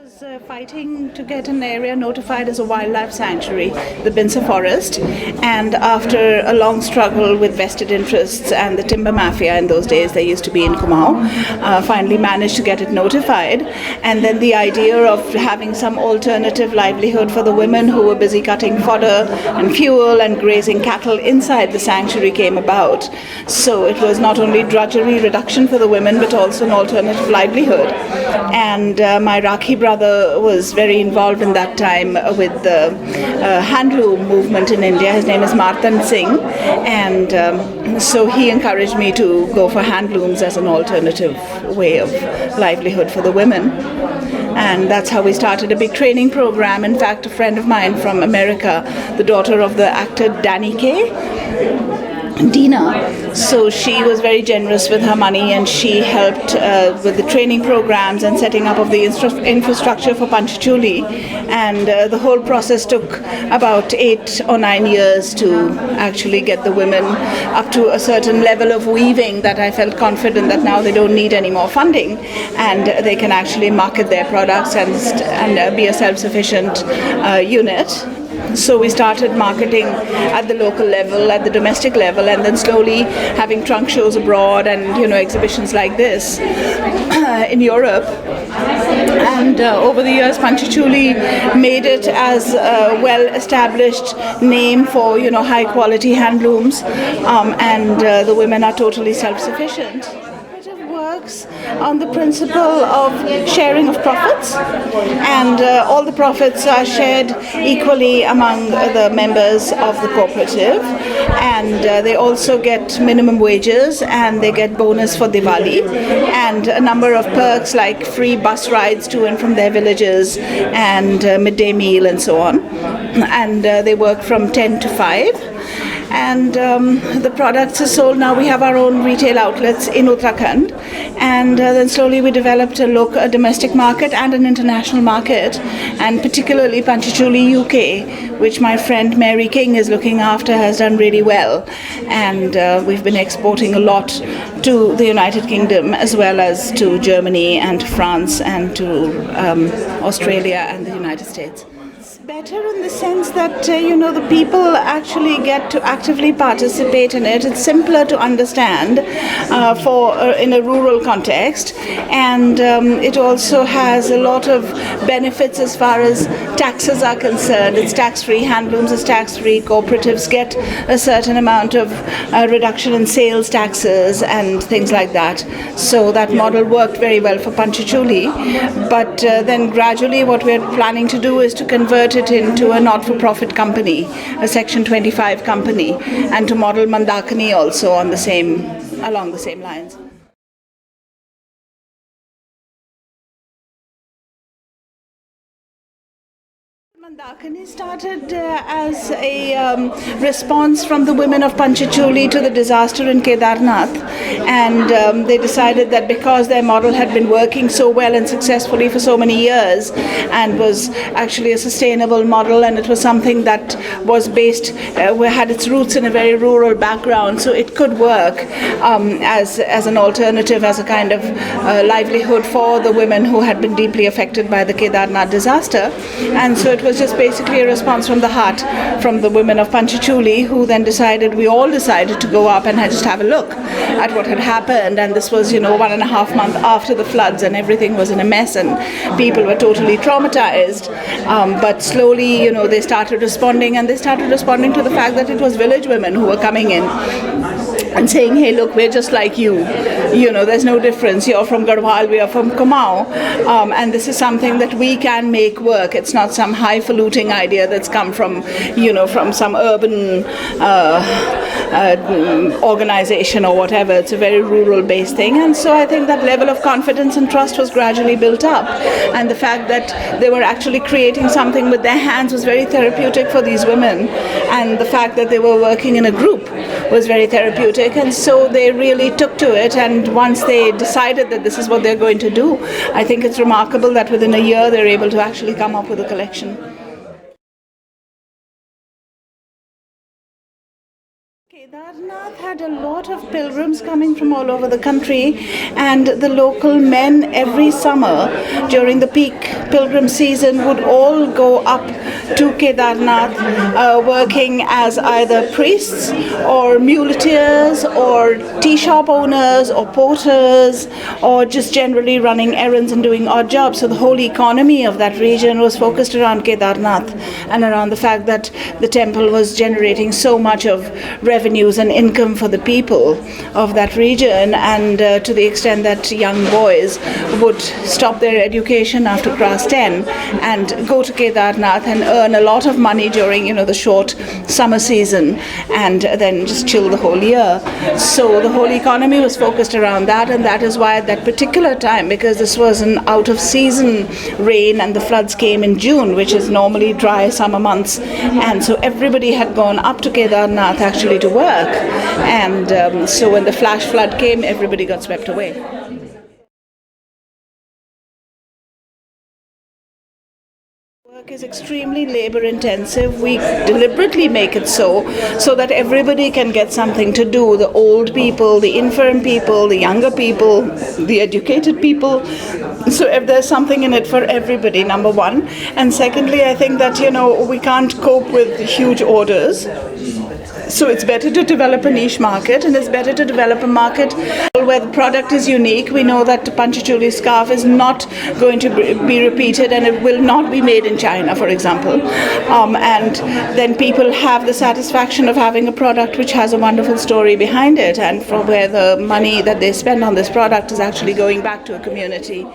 Was fighting to get an area notified as a wildlife sanctuary, the Binsa Forest, and after a long struggle with vested interests and the timber mafia in those days, they used to be in Kumaon, finally managed to get it notified. And then the idea of having some alternative livelihood for the women who were busy cutting fodder and fuel and grazing cattle inside the sanctuary came about. So it was not only drudgery reduction for the women, but also an alternative livelihood. And my Rakhi brother was very involved in that time with the handloom movement in India. His name is Martan Singh, and so he encouraged me to go for handlooms as an alternative way of livelihood for the women. And that's how we started a big training program. In fact, a friend of mine from America, the daughter of the actor Danny Kaye, Dina, so she was very generous with her money, and she helped with the training programs and setting up of the infrastructure for Panchachuli. And the whole process took about 8 or 9 years to actually get the women up to a certain level of weaving that I felt confident that now they don't need any more funding, and they can actually market their products and be a self-sufficient unit. So we started marketing at the local level, at the domestic level, and then slowly having trunk shows abroad and exhibitions like this in Europe. And over the years, Panchachuli made it as a well-established name for high-quality handlooms, and the women are totally self-sufficient. Works on the principle of sharing of profits, and all the profits are shared equally among the members of the cooperative, and they also get minimum wages, and they get bonus for Diwali, and a number of perks like free bus rides to and from their villages, and midday meal and so on. And they work from 10 to 5. And the products are sold. Now we have our own retail outlets in Uttarakhand, and then slowly we developed a domestic market and an international market, and particularly Panchachuli UK, which my friend Mary King is looking after, has done really well, and we've been exporting a lot to the United Kingdom as well as to Germany and to France and to Australia and the United States. Better in the sense that the people actually get to actively participate in it. It's simpler to understand in a rural context, and it also has a lot of benefits as far as taxes are concerned. It's tax-free. Handlooms is tax-free. Cooperatives get a certain amount of reduction in sales taxes and things like that. So that model worked very well for Panchachuli. But then gradually what we're planning to do is to convert it into a not-for-profit company, a Section 25 company, and to model Mandakini also along the same lines. Mandakini started as a response from the women of Panchachuli to the disaster in Kedarnath, and they decided that because their model had been working so well and successfully for so many years and was actually a sustainable model, and it was something that was had its roots in a very rural background, so it could work as an alternative, as a kind of livelihood for the women who had been deeply affected by the Kedarnath disaster. And so it was just basically a response from the heart from the women of Panchachuli, who then we all decided to go up and just have a look at what had happened. And this was 1.5 months after the floods, and everything was in a mess and people were totally traumatized, but slowly they started responding, and they started responding to the fact that it was village women who were coming in and saying, hey, look, we're just like you. There's no difference. You're from Garhwal, we are from Kumaon. And this is something that we can make work. It's not some highfalutin idea that's come from some urban organization or whatever. It's a very rural-based thing. And so I think that level of confidence and trust was gradually built up. And the fact that they were actually creating something with their hands was very therapeutic for these women. And the fact that they were working in a group was very therapeutic, and so they really took to it. And once they decided that this is what they're going to do, I think it's remarkable that within a year they're able to actually come up with a collection. Kedarnath had a lot of pilgrims coming from all over the country, and the local men every summer during the peak pilgrim season would all go up to Kedarnath, working as either priests or muleteers or tea shop owners or porters, or just generally running errands and doing odd jobs. So the whole economy of that region was focused around Kedarnath and around the fact that the temple was generating so much of revenues and income for the people of that region, and to the extent that young boys would stop their education after class 10 and go to Kedarnath and earn a lot of money during the short summer season, and then just chill the whole year. So the whole economy was focused around that, and that is why at that particular time, because this was an out of season rain and the floods came in June, which is normally dry summer months, and so everybody had gone up to Kedarnath actually to work, and so when the flash flood came, everybody got swept away. Work is extremely labor intensive. We deliberately make it so that everybody can get something to do. The old people, the infirm people, the younger people, the educated people. So if there's something in it for everybody, number one. And secondly, I think that we can't cope with huge orders. So it's better to develop a niche market, and it's better to develop a market where the product is unique. We know that the Panchachuli scarf is not going to be repeated, and it will not be made in China, for example. And then people have the satisfaction of having a product which has a wonderful story behind it, and from where the money that they spend on this product is actually going back to a community.